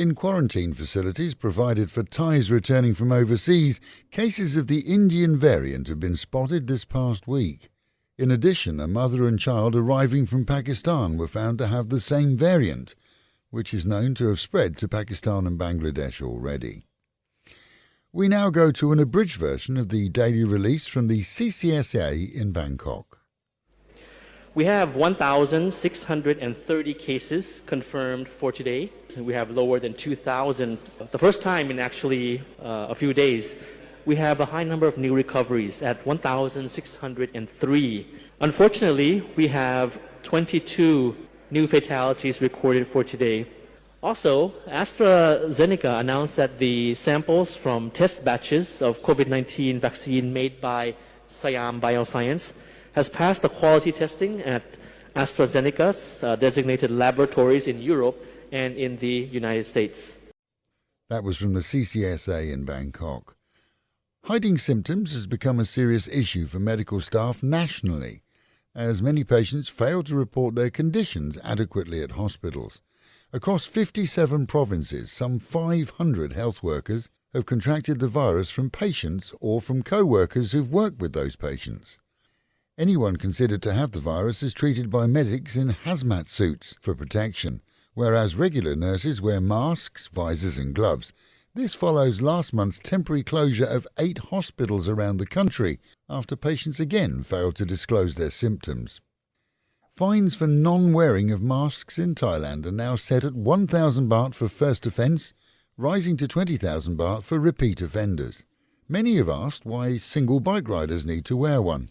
In quarantine facilities provided for Thais returning from overseas, cases of the Indian variant have been spotted this past week. In addition, a mother and child arriving from Pakistan were found to have the same variant, which is known to have spread to Pakistan and Bangladesh already. We now go to an abridged version of the daily release from the CCSA in Bangkok. We have 1,630 cases confirmed for today. We have lower than 2,000. The first time in actually a few days. We have a high number of new recoveries at 1,603. Unfortunately, we have 22 new fatalities recorded for today. Also, AstraZeneca announced that the samples from test batches of COVID-19 vaccine made by Siam Bioscience has passed the quality testing at AstraZeneca's designated laboratories in Europe and in the United States. That was from the CCSA in Bangkok. Hiding symptoms has become a serious issue for medical staff nationally, as many patients fail to report their conditions adequately at hospitals. Across 57 provinces, some 500 health workers have contracted the virus from patients or from co-workers who've worked with those patients. Anyone considered to have the virus is treated by medics in hazmat suits for protection, whereas regular nurses wear masks, visors and gloves. This follows last month's temporary closure of 8 hospitals around the country after patients again failed to disclose their symptoms. Fines for non-wearing of masks in Thailand are now set at 1,000 baht for first offence, rising to 20,000 baht for repeat offenders. Many have asked why single bike riders need to wear one.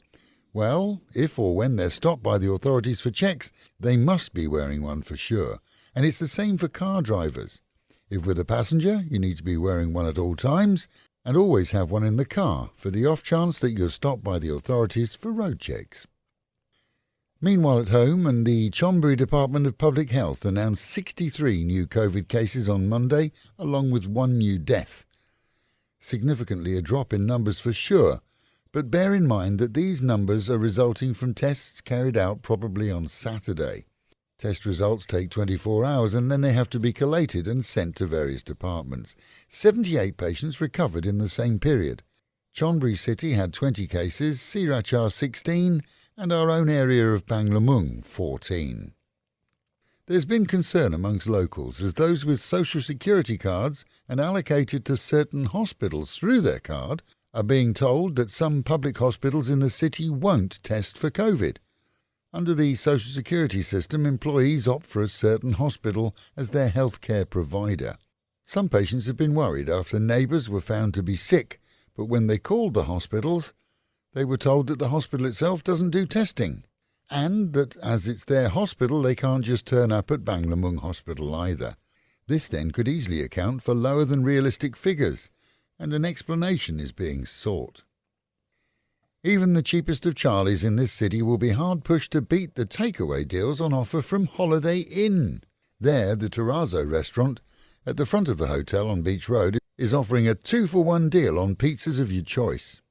Well, if or when they're stopped by the authorities for checks, they must be wearing one for sure. And it's the same for car drivers. If with a passenger, you need to be wearing one at all times, and always have one in the car for the off chance that you're stopped by the authorities for road checks. Meanwhile at home, and the Chonburi Department of Public Health announced 63 new COVID cases on Monday, along with 1 new death. Significantly a drop in numbers for sure, but bear in mind that these numbers are resulting from tests carried out probably on Saturday. Test results take 24 hours and then they have to be collated and sent to various departments. 78 patients recovered in the same period. Chonburi City had 20 cases, Sirachar 16, and our own area of Banglamung 14. There's been concern amongst locals as those with social security cards and allocated to certain hospitals through their card are being told that some public hospitals in the city won't test for COVID. Under the social security system, employees opt for a certain hospital as their healthcare provider. Some patients have been worried after neighbours were found to be sick, but when they called the hospitals, they were told that the hospital itself doesn't do testing, and that as it's their hospital, they can't just turn up at Banglamung Hospital either. This then could easily account for lower than realistic figures, and an explanation is being sought. Even the cheapest of Charlies in this city will be hard-pushed to beat the takeaway deals on offer from Holiday Inn. There, the Terrazzo Restaurant, at the front of the hotel on Beach Road, is offering a 2-for-1 deal on pizzas of your choice.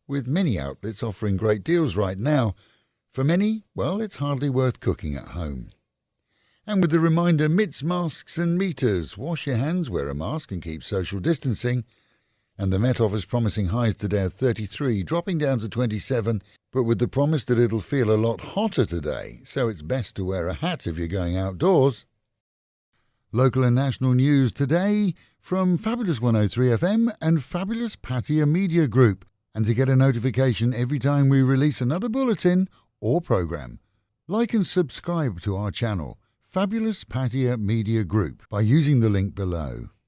With many outlets offering great deals right now, for many, well, it's hardly worth cooking at home. And with the reminder, mitts, masks and meters, wash your hands, wear a mask and keep social distancing. And the Met Office promising highs today of 33, dropping down to 27, but with the promise that it'll feel a lot hotter today, so it's best to wear a hat if you're going outdoors. Local and national news today from Fabulous 103 FM and Fabulous Pattaya Media Group. And to get a notification every time we release another bulletin or program, like and subscribe to our channel, Fabulous Pattaya Media Group, by using the link below.